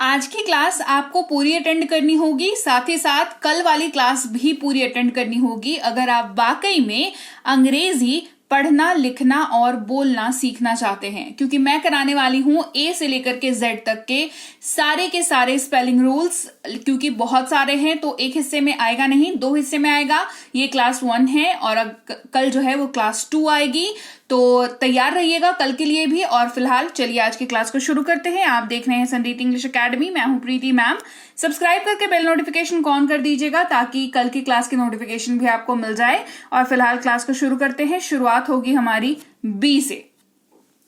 आज की क्लास आपको पूरी अटेंड करनी होगी, साथ ही साथ कल वाली क्लास भी पूरी अटेंड करनी होगी अगर आप वाकई में अंग्रेजी पढ़ना, लिखना और बोलना सीखना चाहते हैं, क्योंकि मैं कराने वाली हूं ए से लेकर के जेड तक के सारे स्पेलिंग रूल्स। क्योंकि बहुत सारे हैं तो एक हिस्से में आएगा नहीं, दो हिस्से में आएगा। ये क्लास 1 है और कल जो है वो क्लास 2 आएगी, तो तैयार रहिएगा कल के लिए भी। और फिलहाल चलिए आज की क्लास को शुरू करते हैं। आप देख रहे हैं संरीत इंग्लिश एकेडमी, मैं हूं प्रीति मैम। सब्सक्राइब करके बेल नोटिफिकेशन को ऑन कर दीजिएगा ताकि कल की क्लास की नोटिफिकेशन भी आपको मिल जाए। और फिलहाल क्लास को शुरू करते हैं। शुरुआत होगी हमारी बी से।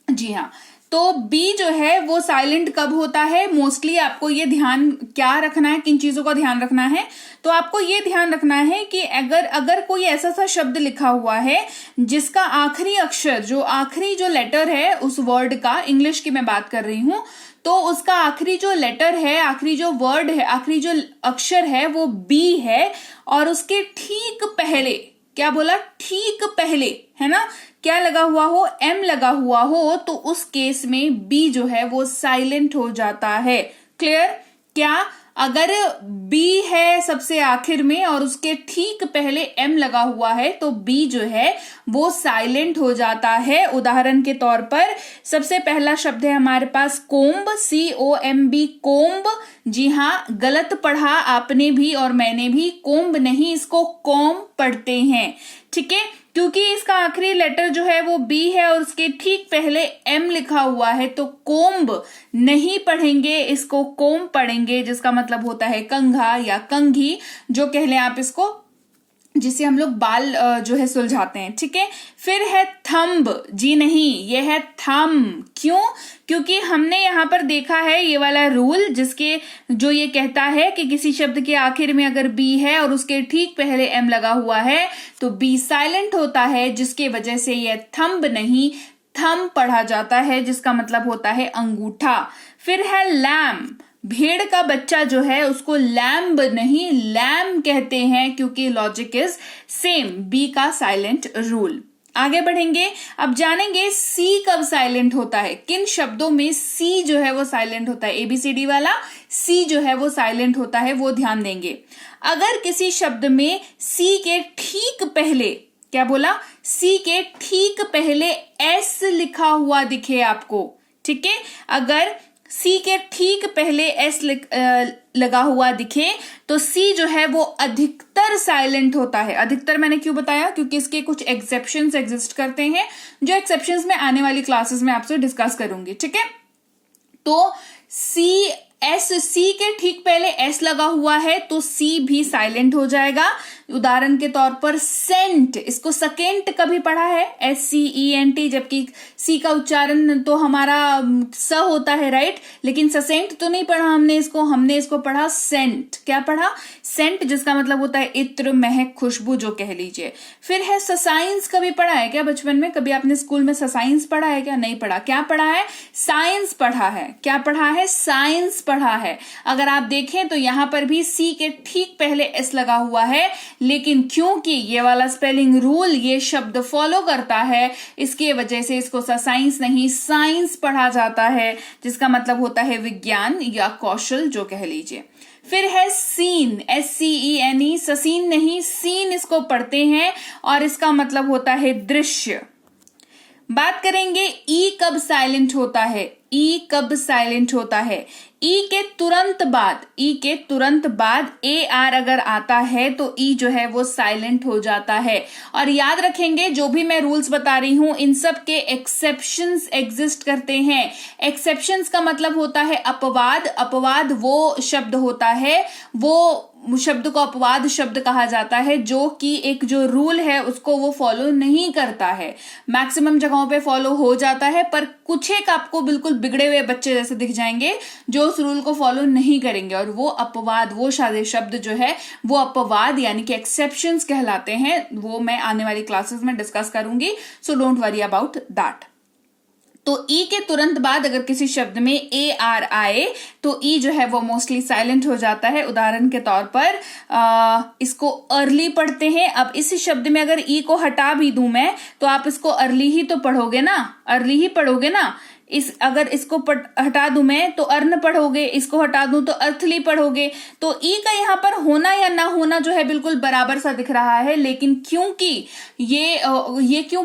जी हाँ, तो बी जो है वो साइलेंट कब होता है, मोस्टली आपको ये ध्यान क्या रखना है, किन चीजों का ध्यान रखना है, तो आपको ये ध्यान रखना है कि अगर कोई ऐसा सा शब्द लिखा हुआ है जिसका आखिरी अक्षर, आखिरी जो लेटर है उस वर्ड का, इंग्लिश की मैं बात कर रही हूं, तो उसका आखिरी जो लेटर है, आखिरी जो वर्ड है, आखिरी जो अक्षर है वो बी है और उसके ठीक पहले, क्या बोला, ठीक पहले, है ना, क्या लगा हुआ हो, एम लगा हुआ हो, तो उस केस में बी जो है वो साइलेंट हो जाता है। क्लियर? क्या अगर बी है सबसे आखिर में और उसके ठीक पहले एम लगा हुआ है तो बी जो है वो साइलेंट हो जाता है। उदाहरण के तौर पर सबसे पहला शब्द है हमारे पास कोम्ब, COMB, कोम्ब। जी हाँ, गलत पढ़ा आपने भी और मैंने भी, कोम्ब नहीं, इसको कॉम पढ़ते हैं। ठीक है, क्योंकि इसका आखिरी लेटर जो है वो बी है और उसके ठीक पहले एम लिखा हुआ है, तो कोम्ब नहीं पढ़ेंगे, इसको कोम पढ़ेंगे, जिसका मतलब होता है कंघा या कंघी, जो कह लें आप इसको, जिसे हम लोग बाल जो है सुलझाते हैं। ठीक है, फिर है थंब। जी नहीं, ये है थम। क्यों? क्योंकि हमने यहां पर देखा है ये वाला रूल, जो ये कहता है कि किसी शब्द के आखिर में अगर बी है और उसके ठीक पहले एम लगा हुआ है तो बी साइलेंट होता है, जिसके वजह से ये थंब नहीं थम पढ़ा जाता है, जिसका मतलब होता है अंगूठा। फिर है लैम्ब। भेड़ का बच्चा जो है उसको लैम्ब नहीं लैम कहते हैं, क्योंकि लॉजिक इज सेम, बी का साइलेंट रूल। आगे बढ़ेंगे, अब जानेंगे सी कब साइलेंट होता है, किन शब्दों में सी जो है वो साइलेंट होता है। ABCD वाला सी जो है वो साइलेंट होता है, वो ध्यान देंगे। अगर किसी शब्द में सी के ठीक पहले, क्या बोला, सी के ठीक पहले एस लिखा हुआ दिखे आपको, ठीक है, अगर सी के ठीक पहले एस लगा हुआ दिखे तो सी जो है वो अधिकतर साइलेंट होता है। अधिकतर मैंने क्यों बताया, क्योंकि इसके कुछ एक्सेप्शंस एग्जिस्ट करते हैं, जो एक्सेप्शंस मैं आने वाली क्लासेस में आपसे डिस्कस करूंगी। ठीक है, तो सी के ठीक पहले एस लगा हुआ है तो सी भी साइलेंट हो जाएगा। उदाहरण के तौर पर सेंट, इसको सकेंट कभी पढ़ा है, SCENT, जबकि सी का उच्चारण तो हमारा स होता है, राइट, लेकिन ससेंट तो नहीं पढ़ा हमने इसको पढ़ा सेंट। क्या पढ़ा? सेंट, जिसका मतलब होता है इत्र, महक, खुशबू, जो कह लीजिए। फिर है ससाइंस, कभी पढ़ा है क्या बचपन में? कभी आपने स्कूल में ससाइंस पढ़ा है क्या? नहीं पढ़ा। क्या पढ़ा है? साइंस पढ़ा है। क्या पढ़ा है? साइंस पढ़ा है। अगर आप देखें तो यहां पर भी सी के ठीक पहले एस लगा हुआ है, लेकिन क्योंकि ये वाला स्पेलिंग रूल ये शब्द फॉलो करता है, इसके वजह से इसको साइंस नहीं साइंस पढ़ा जाता है, जिसका मतलब होता है विज्ञान या कौशल, जो कह लीजिए। फिर है सीन, SCENE, ससीन नहीं सीन इसको पढ़ते हैं और इसका मतलब होता है दृश्य। बात करेंगे ई कब साइलेंट होता है। ई कब साइलेंट होता है? ई के तुरंत बाद AR अगर आता है तो ई जो है वो साइलेंट हो जाता है। और याद रखेंगे, जो भी मैं रूल्स बता रही हूं इन सब के एक्सेप्शंस एग्जिस्ट करते हैं। एक्सेप्शंस का मतलब होता है अपवाद। अपवाद वो शब्द होता है, वो शब्द को अपवाद शब्द कहा जाता है, जो कि एक जो रूल है उसको वो फॉलो नहीं करता है। मैक्सिमम जगहों पे फॉलो हो जाता है, पर कुछ एक आपको बिल्कुल बिगड़े हुए बच्चे जैसे दिख जाएंगे जो उस रूल को फॉलो नहीं करेंगे, और वो अपवाद, वो शब्द जो है वो अपवाद यानी कि एक्सेप्शंस कहलाते हैं। वो मैं आने वाली क्लासेस में डिस्कस करूंगी, so don't worry about that. तो ई के तुरंत बाद अगर किसी शब्द में AR आए तो ई जो है वो मोस्टली साइलेंट हो जाता है। उदाहरण के तौर पर इसको अर्ली पढ़ते हैं। अब इस शब्द में अगर ई को हटा भी दूं मैं तो आप इसको अर्ली ही तो पढ़ोगे ना, अर्ली ही पढ़ोगे ना। अगर इसको हटा दूं मैं तो अर्ण पढ़ोगे, इसको हटा दूं तो अर्थली पढ़ोगे। तो ई का यहाँ पर होना या ना होना जो है बिल्कुल बराबर सा दिख रहा है, लेकिन क्योंकि ये क्यों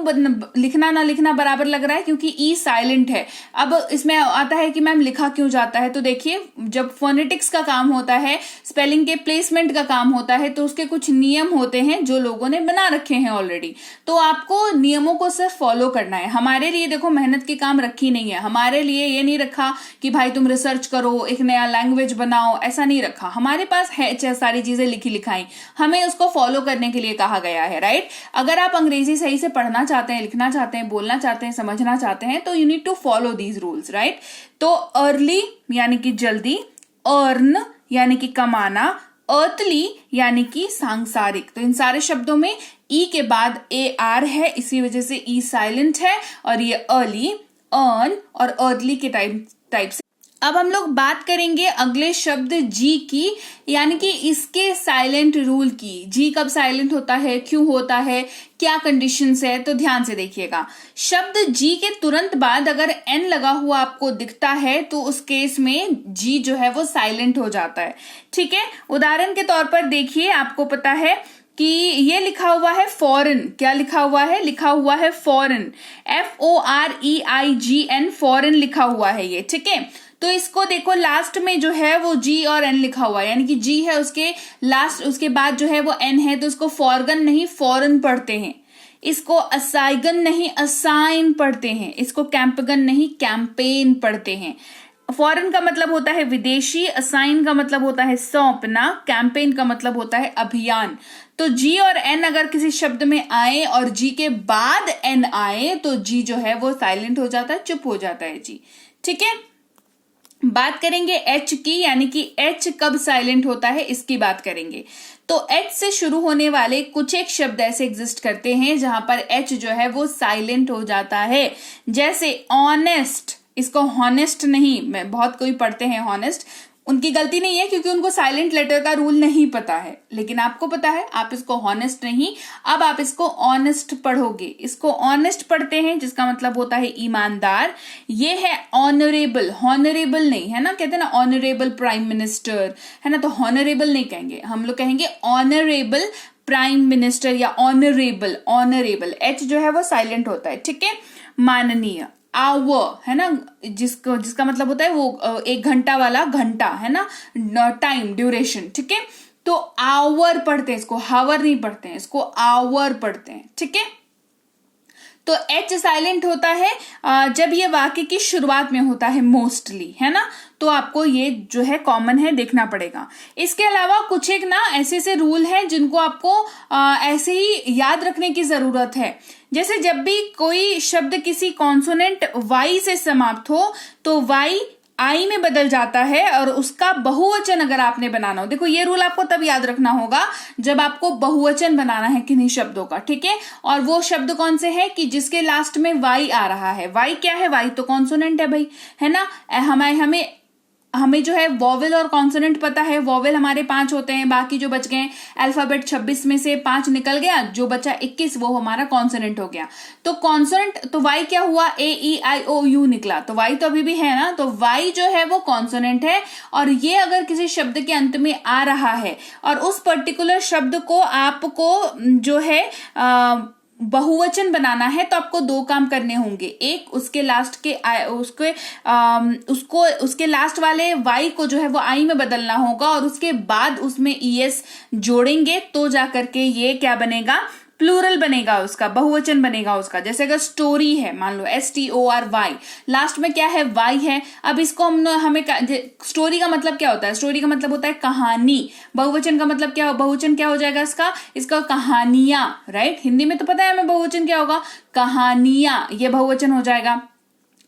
लिखना ना लिखना बराबर लग रहा है, क्योंकि ई साइलेंट है। अब इसमें आता है कि मैम लिखा क्यों जाता है, तो देखिए जब फोनेटिक्स का काम होता है, स्पेलिंग के प्लेसमेंट का काम होता है, तो उसके कुछ नियम होते हैं जो लोगों ने बना रखे हैं ऑलरेडी। तो आपको नियमों को सिर्फ फॉलो करना है। हमारे लिए देखो मेहनत की काम रखी नहीं है, हमारे लिए ये नहीं रखा कि भाई तुम रिसर्च करो, एक नया लैंग्वेज बनाओ, ऐसा नहीं रखा। हमारे पास है सारी चीजें लिखी लिखाई, हमें उसको फॉलो करने के लिए कहा गया है, राइट। अगर आप अंग्रेजी सही से पढ़ना चाहते हैं, लिखना चाहते हैं, बोलना चाहते हैं, समझना चाहते हैं, तो you need to follow these rules, right. तो अर्ली यानी कि जल्दी, अर्न यानी कि कमाना, अर्थली यानी कि सांसारिक। तो इन सारे शब्दों में ई के बाद ए आर है, इसी वजह से ई साइलेंट है, और ये अर्ली, अर्न और अर्थली के टाइप से। अब हम लोग बात करेंगे अगले शब्द जी की, यानी कि इसके साइलेंट रूल की। जी कब साइलेंट होता है, क्यों होता है, क्या कंडीशंस है, तो ध्यान से देखिएगा। शब्द जी के तुरंत बाद अगर एन लगा हुआ आपको दिखता है तो उस केस में जी जो है वो साइलेंट हो जाता है, ठीक है। उदाहरण के तौर पर देखिए, आपको पता है कि ये लिखा हुआ है फॉरेन। क्या लिखा हुआ है? लिखा हुआ है फॉरेन, FOREIGN, फॉरेन लिखा हुआ है ये, ठीक है। तो इसको देखो लास्ट में जो है वो जी और एन लिखा हुआ है, यानी कि जी है उसके लास्ट, उसके बाद जो है वो एन है, तो इसको फॉरगन नहीं फॉरेन पढ़ते हैं। इसको असाइगन नहीं असाइन पढ़ते हैं। इसको कैंपगन नहीं कैंपेन पढ़ते हैं। फॉरेन का मतलब होता है विदेशी, असाइन का मतलब होता है सौंपना, कैंपेन का मतलब होता है अभियान। तो जी और एन अगर किसी शब्द में आए और जी के बाद एन आए तो जी जो है वो साइलेंट हो जाता है, चुप हो जाता है जी, ठीक है। बात करेंगे एच की, यानी कि एच कब साइलेंट होता है इसकी बात करेंगे। तो एच से शुरू होने वाले कुछ एक शब्द ऐसे एग्जिस्ट करते हैं जहां पर एच जो है वो साइलेंट हो जाता है, जैसे ऑनेस्ट। इसको हॉनेस्ट नहीं, मैं बहुत कोई पढ़ते हैं हॉनेस्ट, उनकी गलती नहीं है क्योंकि उनको साइलेंट लेटर का रूल नहीं पता है, लेकिन आपको पता है, आप इसको हॉनेस्ट नहीं, अब आप इसको ऑनेस्ट पढ़ोगे। इसको ऑनेस्ट पढ़ते हैं जिसका मतलब होता है ईमानदार। ये है ऑनरेबल, हॉनरेबल नहीं, है ना, कहते हैं ना ऑनरेबल प्राइम मिनिस्टर, है ना, तो हॉनरेबल नहीं कहेंगे, हम लोग कहेंगे ऑनरेबल प्राइम मिनिस्टर या ऑनरेबल। ऑनरेबल एच जो है वो साइलेंट होता है, ठीक है। माननीय, आवर, है ना, जिसका मतलब होता है वो 1 घंटा वाला घंटा, है ना, टाइम ड्यूरेशन, ठीक है। तो आवर पढ़ते हैं, इसको हावर नहीं पढ़ते हैं, इसको आवर पढ़ते हैं, ठीक है। तो एच साइलेंट होता है जब ये वाक्य की शुरुआत में होता है मोस्टली, है ना, तो आपको ये जो है कॉमन है देखना पड़ेगा। इसके अलावा कुछ एक ना ऐसे रूल है जिनको आपको ऐसे ही याद रखने की जरूरत है। जैसे जब भी कोई शब्द किसी कॉन्सोनेंट वाई से समाप्त हो तो वाई आई में बदल जाता है और उसका बहुवचन अगर आपने बनाना हो, देखो ये रूल आपको तब याद रखना होगा जब आपको बहुवचन बनाना है किन्हीं शब्दों का, ठीक है। और वो शब्द कौन से हैं कि जिसके लास्ट में वाई आ रहा है। वाई क्या है? वाई तो कॉन्सोनेंट है भाई, है ना। हमें जो है वॉवेल और कॉन्सोनेंट पता है। वॉवेल हमारे 5 होते हैं, बाकी जो बच गए अल्फाबेट 26 में से 5 निकल गया, जो बचा 21 वो हमारा कॉन्सोनेंट हो गया। तो कॉन्सोनेंट तो वाई क्या हुआ? AEIOU निकला, तो वाई तो अभी भी है ना, तो वाई जो है वो कॉन्सोनेंट है। और ये अगर किसी शब्द के अंत में आ रहा है और उस पर्टिकुलर शब्द को आपको जो है बहुवचन बनाना है तो आपको 2 काम करने होंगे। एक, उसके लास्ट के उसके लास्ट वाले वाई को जो है वो आई में बदलना होगा और उसके बाद उसमें ES जोड़ेंगे तो जाकर के ये क्या बनेगा? प्लूरल बनेगा, उसका बहुवचन बनेगा उसका। जैसे अगर स्टोरी है, मान लो STORY, लास्ट में क्या है? वाई है। अब इसको हमें स्टोरी का मतलब क्या होता है? स्टोरी का मतलब होता है कहानी। बहुवचन का मतलब क्या? बहुवचन क्या हो जाएगा इसका कहानियां, राइट। हिंदी में तो पता है हमें बहुवचन क्या होगा? कहानियां, ये बहुवचन हो जाएगा।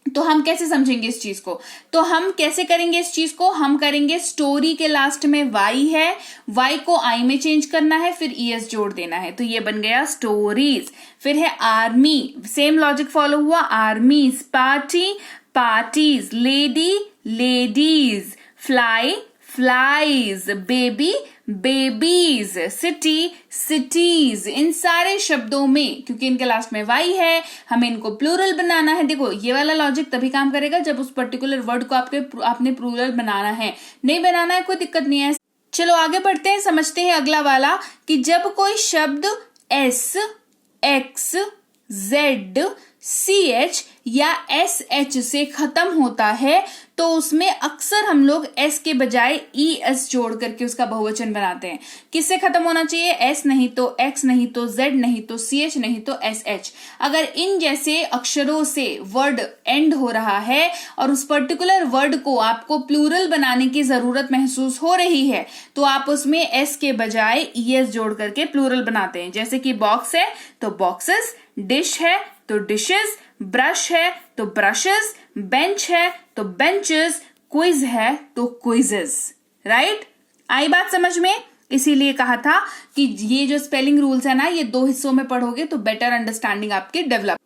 तो हम कैसे समझेंगे इस चीज को? तो हम कैसे करेंगे इस चीज को? हम करेंगे स्टोरी के लास्ट में वाई है, वाई को आई में चेंज करना है, फिर ES जोड़ देना है, तो ये बन गया स्टोरीज। फिर है आर्मी, सेम लॉजिक फॉलो हुआ। Armies, party, parties, lady, ladies, fly, flies, baby, babies, city, cities. इन सारे शब्दों में क्योंकि इनके लास्ट में वाई है, हमें इनको प्लूरल बनाना है। देखो ये वाला लॉजिक तभी काम करेगा जब उस पर्टिकुलर वर्ड को आपने प्लूरल बनाना है, नहीं बनाना है कोई दिक्कत नहीं है। चलो आगे बढ़ते हैं, समझते हैं अगला वाला कि जब कोई शब्द एस, एक्स, जेड, CH या SH से खत्म होता है तो उसमें अक्सर हम लोग S के बजाय ES जोड़ करके उसका बहुवचन बनाते हैं। किससे खत्म होना चाहिए? S नहीं तो X नहीं तो Z नहीं तो CH नहीं तो SH। अगर इन जैसे अक्षरों से वर्ड एंड हो रहा है और उस पर्टिकुलर वर्ड को आपको प्लूरल बनाने की जरूरत महसूस हो रही है तो आप उसमें S के बजाय ES जोड़ करके प्लूरल बनाते हैं। जैसे कि बॉक्स है तो बॉक्सेस, डिश है तो डिशेस, ब्रश है तो ब्रशेस, बेंच है तो बेंचेस, क्विज है तो क्विजेस। राइट? आई बात समझ में? इसीलिए कहा था कि ये जो स्पेलिंग रूल्स है ना, ये 2 हिस्सों में पढ़ोगे तो बेटर अंडरस्टैंडिंग आपकी डेवलप।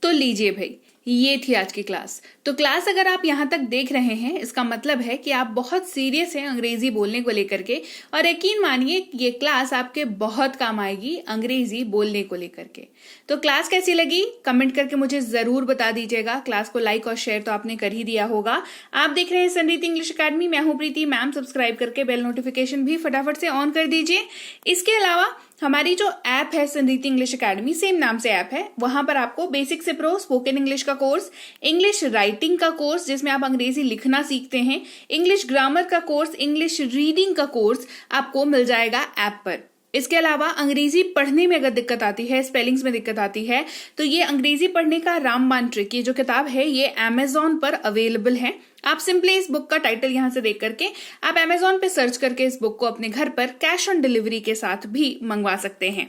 तो लीजिए भाई, ये थी आज की क्लास। तो क्लास अगर आप यहाँ तक देख रहे हैं इसका मतलब है कि आप बहुत सीरियस हैं अंग्रेजी बोलने को लेकर के, और यकीन मानिए ये क्लास आपके बहुत काम आएगी अंग्रेजी बोलने को लेकर के। तो क्लास कैसी लगी कमेंट करके मुझे जरूर बता दीजिएगा। क्लास को लाइक और शेयर तो आपने कर ही दिया होगा। आप देख रहे हैं संरीति इंग्लिश अकेडमी, मैं हूं प्रीति मैम। सब्सक्राइब करके बेल नोटिफिकेशन भी फटाफट से ऑन कर दीजिए। इसके अलावा हमारी जो ऐप है संरीति इंग्लिश अकेडमी, सेम नाम से ऐप है, वहां पर आपको बेसिक से प्रो स्पोकन इंग्लिश का कोर्स, इंग्लिश राइटिंग का कोर्स जिसमें आप अंग्रेजी लिखना सीखते हैं, इंग्लिश ग्रामर का कोर्स, इंग्लिश रीडिंग का कोर्स आपको मिल जाएगा ऐप पर। इसके अलावा अंग्रेजी पढ़ने में अगर दिक्कत आती है, स्पेलिंग्स में दिक्कत आती है, तो ये अंग्रेजी पढ़ने का रामबाण ट्रिक, ये जो किताब है ये Amazon पर अवेलेबल है। आप सिंपली इस बुक का टाइटल यहां से देख करके आप Amazon पे सर्च करके इस बुक को अपने घर पर कैश ऑन डिलीवरी के साथ भी मंगवा सकते हैं।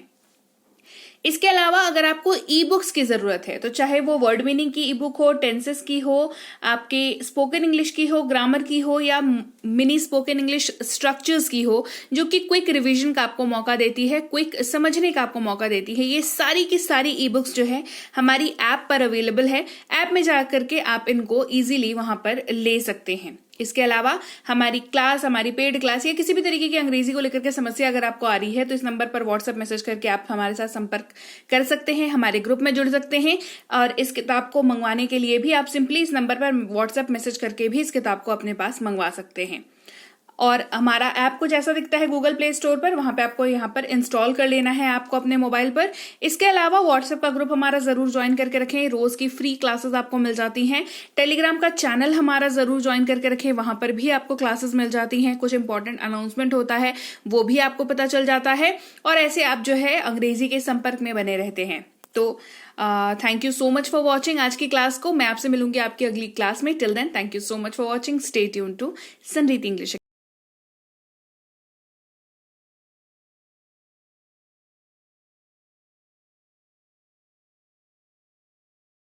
इसके अलावा अगर आपको ई बुक्स की जरूरत है तो चाहे वो वर्ड मीनिंग की ई बुक हो, टेंसेस की हो, आपके स्पोकन इंग्लिश की हो, ग्रामर की हो, या मिनी स्पोकन इंग्लिश स्ट्रक्चर्स की हो जो कि क्विक रिवीजन का आपको मौका देती है, क्विक समझने का आपको मौका देती है, ये सारी की सारी ई बुक्स जो है हमारी ऐप पर अवेलेबल है। ऐप में जाकर के आप इनको इजीली वहां पर ले सकते हैं। इसके अलावा हमारी क्लास, हमारी पेड क्लास या किसी भी तरीके की अंग्रेजी को लेकर के समस्या अगर आपको आ रही है तो इस नंबर पर व्हाट्सएप मैसेज करके आप हमारे साथ संपर्क कर सकते हैं, हमारे ग्रुप में जुड़ सकते हैं। और इस किताब को मंगवाने के लिए भी आप सिंपली इस नंबर पर व्हाट्सएप मैसेज करके भी इस किताब को अपने पास मंगवा सकते हैं। और हमारा ऐप को जैसा दिखता है गूगल प्ले स्टोर पर, वहां पे आपको यहाँ पर इंस्टॉल कर लेना है ऐप को अपने मोबाइल पर। इसके अलावा व्हाट्सएप का ग्रुप हमारा जरूर ज्वाइन करके रखें, रोज की फ्री क्लासेस आपको मिल जाती हैं। टेलीग्राम का चैनल हमारा जरूर ज्वाइन करके रखें, वहां पर भी आपको क्लासेस मिल जाती हैं, कुछ इंपॉर्टेंट अनाउंसमेंट होता है वो भी आपको पता चल जाता है, और ऐसे आप जो है अंग्रेजी के संपर्क में बने रहते हैं। तो thank you so much for watching आज की क्लास को। मैं आपसे मिलूंगी आपकी अगली क्लास में। Till then thank you so much for watching. Stay tuned to Sanriti English.